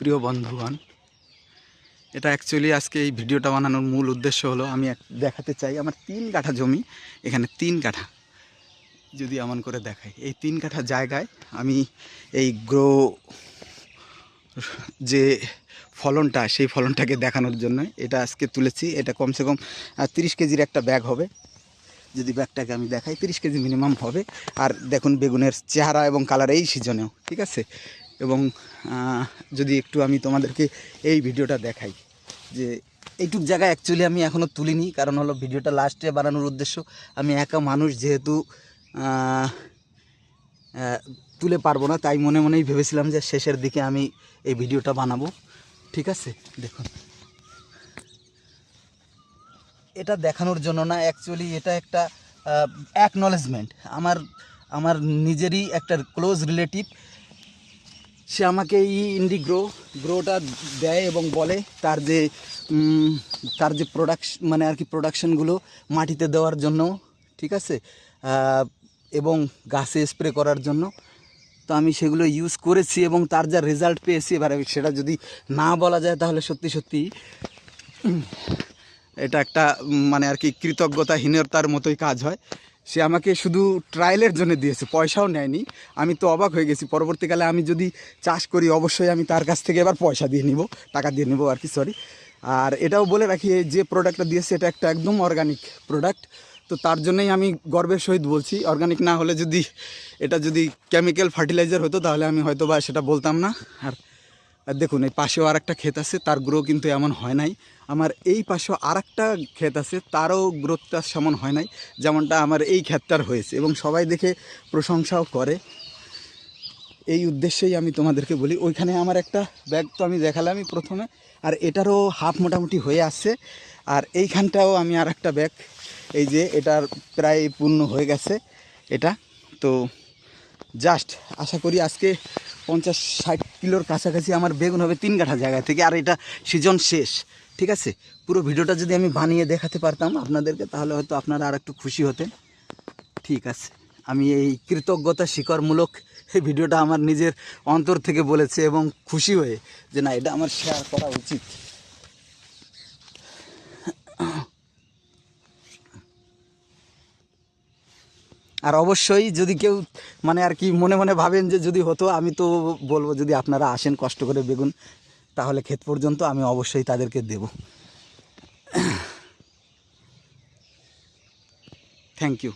প্রিয় বন্ধুগণ, এটা অ্যাকচুয়ালি আজকে এই ভিডিওটা বানানোর মূল উদ্দেশ্য হলো আমি দেখাতে চাই আমার 3 কাঠা জমি। এখানে 3 কাঠা যদি এমন করে দেখাই, এই 3 কাঠা জায়গায় আমি এই গ্রো যে ফলনটা, সেই ফলনটাকে দেখানোর জন্য এটা আজকে তুলেছি। এটা কমসে কম 30 কেজির একটা ব্যাগ হবে। যদি ব্যাগটাকে আমি দেখাই, 30 কেজি মিনিমাম হবে। আর দেখুন বেগুনের চেহারা এবং কালার এই সিজনেও ঠিক আছে। এবং যদি একটু আমি তোমাদেরকে এই ভিডিওটা দেখাই, যে এইটুক জায়গা অ্যাকচুয়ালি আমি এখনও তুলিনি, কারণ হলো ভিডিওটা লাস্টে বানানোর উদ্দেশ্য। আমি একা মানুষ যেহেতু তুলে পারবো না, তাই মনে মনেই ভেবেছিলাম যে শেষের দিকে আমি এই ভিডিওটা বানাবো। ঠিক আছে, দেখুন এটা দেখানোর জন্য না, অ্যাকচুয়ালি এটা একটা অ্যাকনলেজমেন্ট। আমার নিজেরই একটা ক্লোজ রিলেটিভ, সে আমাকে এই গ্রোটা দেয় এবং বলে তার যে মানে আর কি প্রোডাকশনগুলো মাটিতে দেওয়ার জন্য, ঠিক আছে, এবং গাছে স্প্রে করার জন্য। তো আমি সেগুলো ইউজ করেছি এবং তার যা রেজাল্ট পেয়েছি, এবারে সেটা যদি না বলা যায় তাহলে সত্যি এটা একটা মানে আর কি কৃতজ্ঞতাহীনতার মতোই কাজ হয়। সে আমাকে শুধু ট্রায়ালের জন্য দিয়েছে, পয়সাও নেয়নি। আমি তো অবাক হয়ে গেছি। পরবর্তীকালে আমি যদি চাষ করি অবশ্যই আমি তার কাছ থেকে এবার পয়সা দিয়ে নিব, টাকা দিয়ে নিব আর কি, সরি। আর এটাও বলে রাখি, যে প্রোডাক্টটা দিয়েছে এটা একটা একদম অর্গানিক প্রোডাক্ট। তো তার জন্যই আমি গর্বের সহিত বলছি। অর্গানিক না হলে এটা যদি কেমিক্যাল ফার্টিলাইজার হতো তাহলে আমি হয়তো বা সেটা বলতাম না। আর দেখুন এই পাশেও আর একটা ক্ষেত আছে, তার গ্রো কিন্তু এমন হয় নাই। আমার এই পাশেও আর একটা ক্ষেত আছে, তারও গ্রোথটা সেমন হয় নাই যেমনটা আমার এই ক্ষেতটার হয়েছে, এবং সবাই দেখে প্রশংসাও করে। এই উদ্দেশ্যেই আমি তোমাদেরকে বলি। ওইখানে আমার একটা ব্যাগ তো আমি দেখালামই প্রথমে, আর এটারও হাফ মোটামুটি হয়ে আসছে। আর এইখানটাও আমি আর একটা ব্যাগ, এই যে এটার প্রায় পূর্ণ হয়ে গেছে এটা। তো জাস্ট আশা করি আজকে 50-60 কিলোর কাছাকাছি আমার বেগুন হবে 3 কাঠা জায়গা থেকে। আর এটা সিজন শেষ, ঠিক আছে। পুরো ভিডিওটা যদি আমি বানিয়ে দেখাতে পারতাম আপনাদেরকে, তাহলে হয়তো আপনারা আর একটু খুশি হতেন। ঠিক আছে, আমি এই কৃতজ্ঞতা স্বীকারমূলক এই ভিডিওটা আমার নিজের অন্তর থেকে বলেছে, এবং খুশি হয়ে যে না, এটা আমার শেয়ার করা উচিত। আর অবশ্যই যদি কেউ মানে আর কি মনে মনে ভাবেন যে যদি হতো, আমি তো বলবো যদি আপনারা আসেন কষ্ট করে বেগুন, তাহলে ক্ষেত পর্যন্ত আমি অবশ্যই তাদেরকে দেব। Thank you.